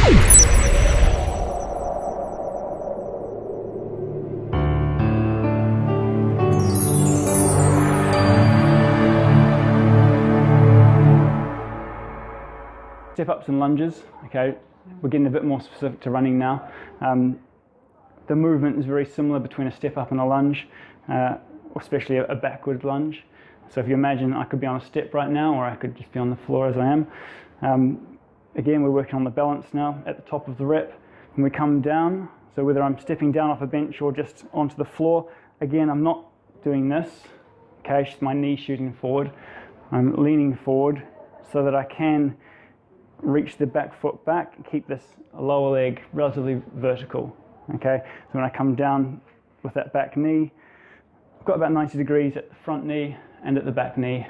Step ups and lunges, okay, we're getting a bit more specific to running now. The movement is very similar between a step up and a lunge, especially a backward lunge. So if you imagine I could be on a step right now, or I could just be on the floor as I am. Again, we're working on the balance now at the top of the rep. When we come down, so whether I'm stepping down off a bench or just onto the floor, again, I'm not doing this, okay, it's just my knee shooting forward. I'm leaning forward so that I can reach the back foot back and keep this lower leg relatively vertical, okay? So when I come down with that back knee, I've got about 90 degrees at the front knee and at the back knee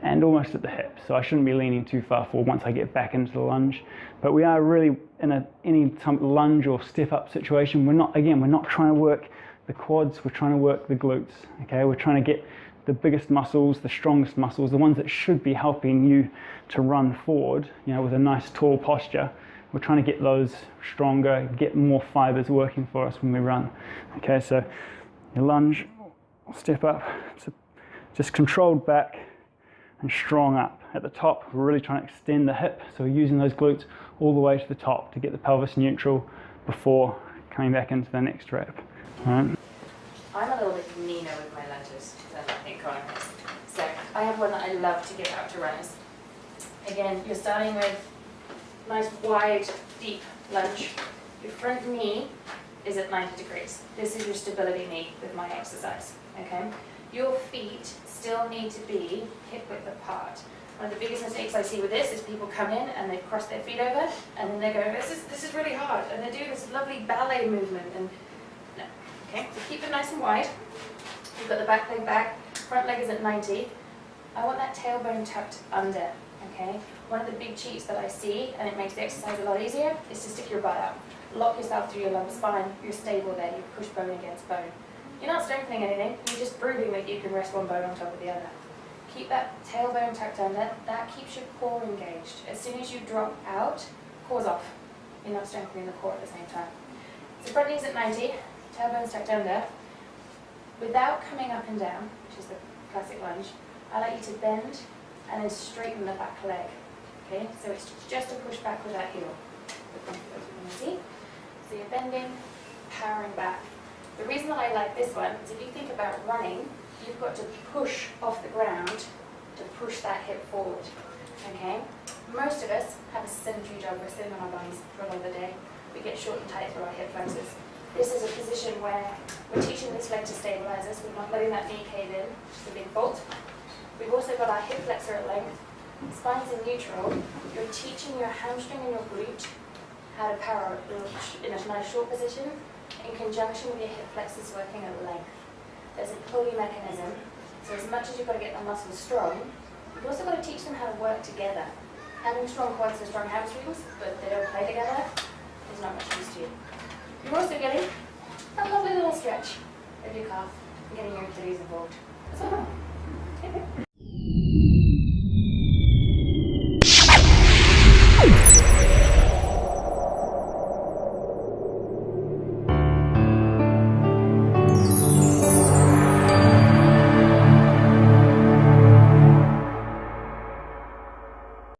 and almost at the hip. So I shouldn't be leaning too far forward once I get back into the lunge. But we are really in any lunge or step up situation, we're not trying to work the quads, we're trying to work the glutes, okay? We're trying to get the biggest muscles, the strongest muscles, the ones that should be helping you to run forward, you know, with a nice tall posture. We're trying to get those stronger, get more fibers working for us when we run. Okay, so your lunge, step up, just controlled back and strong up. At the top, we're really trying to extend the hip, so we're using those glutes all the way to the top to get the pelvis neutral before coming back into the next rep. All right. I'm a little bit meaner with my lunges than I think Connor is. So I have one that I love to give out to runners. Again, you're starting with nice wide, deep lunge. Your front knee is at 90 degrees. This is your stability knee with my exercise, okay? Your feet still need to be hip width apart. One of the biggest mistakes I see with this is people come in and they cross their feet over and then they go, this is really hard, and they're doing this lovely ballet movement, and no. Okay, so keep it nice and wide. You've got the back leg back, front leg is at 90. I want that tailbone tucked under, okay? One of the big cheats that I see, and it makes the exercise a lot easier, is to stick your butt out. Lock yourself through your lumbar spine, you're stable there, you push bone against bone. You're not strengthening anything, you're just proving that you can rest one bone on top of the other. Keep that tailbone tucked under, that keeps your core engaged. As soon as you drop out, core's off. You're not strengthening the core at the same time. So front knee's at 90, tailbone's tucked under. Without coming up and down, which is the classic lunge, I like you to bend and then straighten the back leg. Okay, so it's just a push back with that heel. See? So you're bending, powering back. The reason that I like this one is if you think about running, you've got to push off the ground to push that hip forward. Okay? Most of us have a sedentary job, we're sitting on our bums for a lot of the day. We get short and tight through our hip flexors. This is a position where we're teaching this leg to stabilize us, we're not letting that knee cave in, which is a big fault. We've also got our hip flexor at length, spine's in neutral. You're teaching your hamstring and your glute how to power in a nice short position in conjunction with your hip flexors working at length. There's a pulley mechanism, so as much as you've got to get the muscles strong, you've also got to teach them how to work together. Having strong quads and strong hamstrings, but they don't play together, is not much use to you. You're also getting a lovely little stretch of your calf and getting your Achilles involved. That's all. Okay.